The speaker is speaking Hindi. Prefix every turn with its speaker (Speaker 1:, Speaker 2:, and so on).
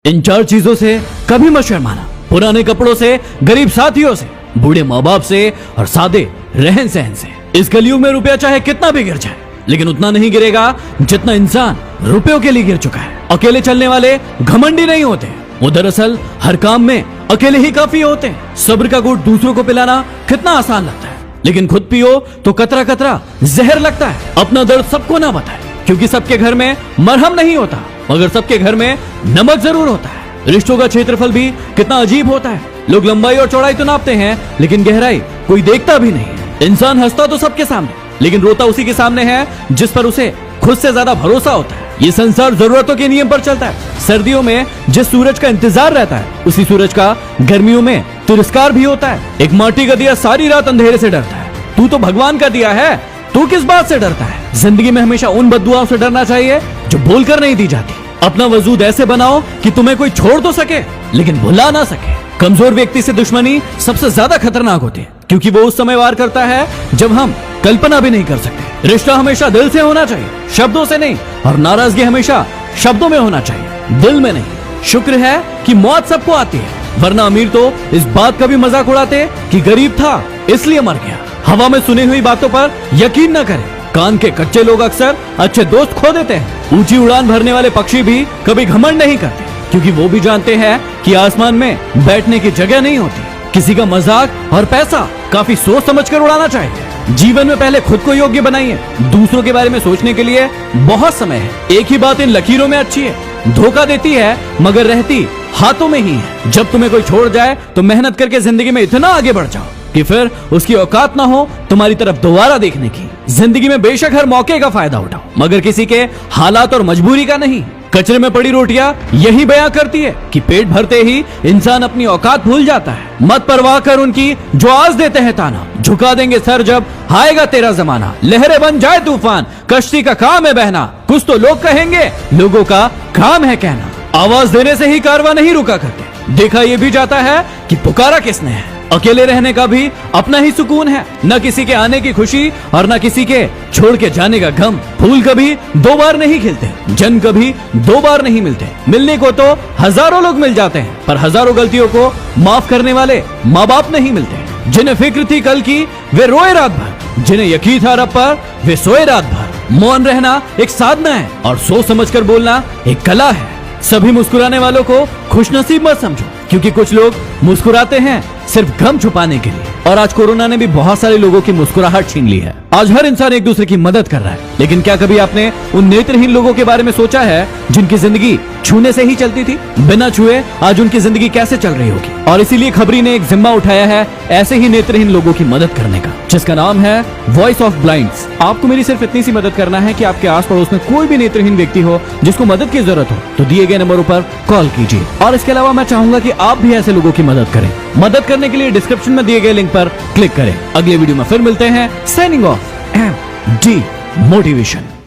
Speaker 1: इन 4 चीजों से कभी मत शर्माना। पुराने कपड़ों से, गरीब साथियों से, बूढ़े माँ बाप से और सादे रहन सहन से। इस कलयुग में रुपया चाहे कितना भी गिर जाए, लेकिन उतना नहीं गिरेगा जितना इंसान रुपयों के लिए गिर चुका है। अकेले चलने वाले घमंडी नहीं होते, वो दरअसल हर काम में अकेले ही काफी होते हैं। सब्र का घूंट दूसरों को पिलाना कितना आसान लगता है, लेकिन खुद पियो तो कतरा कतरा जहर लगता है। अपना दर्द सबको ना बताए, क्योंकि सबके घर में मरहम नहीं होता, मगर सबके घर में नमक जरूर होता है। रिश्तों का क्षेत्रफल भी कितना अजीब होता है। लोग लंबाई और चौड़ाई तो नापते हैं, लेकिन गहराई कोई देखता भी नहीं है। इंसान हंसता तो सबके सामने, लेकिन रोता उसी के सामने है जिस पर उसे खुद से ज्यादा भरोसा होता है। ये संसार जरूरतों के नियम पर चलता है। सर्दियों में जिस सूरज का इंतजार रहता है, उसी सूरज का गर्मियों में तिरस्कार भी होता है। एक माटी का दिया सारी रात अंधेरे से डरता है, तू तो भगवान का दिया है, तू किस बात से डरता है। जिंदगी में हमेशा उन बद्दुआओं से डरना चाहिए जो बोलकर नहीं दी जाती। अपना वजूद ऐसे बनाओ कि तुम्हें कोई छोड़ तो सके, लेकिन भुला ना सके। कमजोर व्यक्ति से दुश्मनी सबसे ज्यादा खतरनाक होती है, क्योंकि वो उस समय वार करता है जब हम कल्पना भी नहीं कर सकते। रिश्ता हमेशा दिल से होना चाहिए, शब्दों से नहीं, और नाराजगी हमेशा शब्दों में होना चाहिए, दिल में नहीं। शुक्र है कि मौत सबको आती है, वरना अमीर तो इस बात का भी मजाक उड़ाते कि गरीब था इसलिए मर गया। हवा में सुनी हुई बातों पर यकीन न करें। कान के कच्चे लोग अक्सर अच्छे दोस्त खो देते हैं। ऊंची उड़ान भरने वाले पक्षी भी कभी घमंड नहीं करते, क्योंकि वो भी जानते हैं कि आसमान में बैठने की जगह नहीं होती। किसी का मजाक और पैसा काफी सोच समझकर उड़ाना चाहिए। जीवन में पहले खुद को योग्य बनाइए, दूसरों के बारे में सोचने के लिए बहुत समय है। एक ही बात इन लकीरों में अच्छी है, धोखा देती है मगर रहती हाथों में ही है। जब तुम्हें कोई छोड़ जाए तो मेहनत करके जिंदगी में इतना आगे बढ़ जाओ कि फिर उसकी औकात ना हो तुम्हारी तरफ दोबारा देखने की। जिंदगी में बेशक हर मौके का फायदा उठाओ, मगर किसी के हालात और मजबूरी का नहीं। कचरे में पड़ी रोटियां यही बयां करती है कि पेट भरते ही इंसान अपनी औकात भूल जाता है। मत परवाह कर उनकी जो आज देते हैं ताना, झुका देंगे सर जब आएगा तेरा जमाना। लहरें बन जाए तूफान, कश्ती का काम है बहना। कुछ तो लोग कहेंगे, लोगों का काम है कहना। आवाज देने से ही कारवां नहीं रुका करते, देखा यह भी जाता है कि पुकारा किसने है। अकेले रहने का भी अपना ही सुकून है, न किसी के आने की खुशी और न किसी के छोड़ के जाने का गम। फूल कभी 2 बार नहीं खिलते, जन कभी 2 बार नहीं मिलते। मिलने को तो हजारों लोग मिल जाते हैं, पर हजारों गलतियों को माफ करने वाले माँ बाप नहीं मिलते। जिन्हें फिक्र थी कल की वे रोए रात भर, जिन्हें यकीन था रब पर वे सोए रात भर। मौन रहना एक साधना है और सोच समझकर बोलना एक कला है। सभी मुस्कुराने वालों को खुशनसीब मत समझो, क्योंकि कुछ लोग मुस्कुराते हैं सिर्फ गम छुपाने के लिए। और आज कोरोना ने भी बहुत सारे लोगों की मुस्कुराहट छीन ली है। आज हर इंसान एक दूसरे की मदद कर रहा है, लेकिन क्या कभी आपने उन नेत्रहीन लोगों के बारे में सोचा है जिनकी जिंदगी छूने से ही चलती थी? बिना छुए आज उनकी जिंदगी कैसे चल रही होगी। और इसीलिए खबरी ने एक जिम्मा उठाया है ऐसे ही नेत्रहीन लोगों की मदद करने का, जिसका नाम है वॉइस ऑफ ब्लाइंड्स। आपको मेरी सिर्फ इतनी सी मदद करना है कि आपके आस पड़ोस में कोई भी नेत्रहीन व्यक्ति हो जिसको मदद की जरूरत हो, तो दिए गए नंबरों पर कॉल कीजिए। और इसके अलावा मैं चाहूंगा कि आप भी ऐसे लोगों की मदद करें। मदद करने के लिए डिस्क्रिप्शन में दिए गए लिंक पर क्लिक करें। अगले वीडियो में फिर मिलते हैं। Signing off, MD motivation.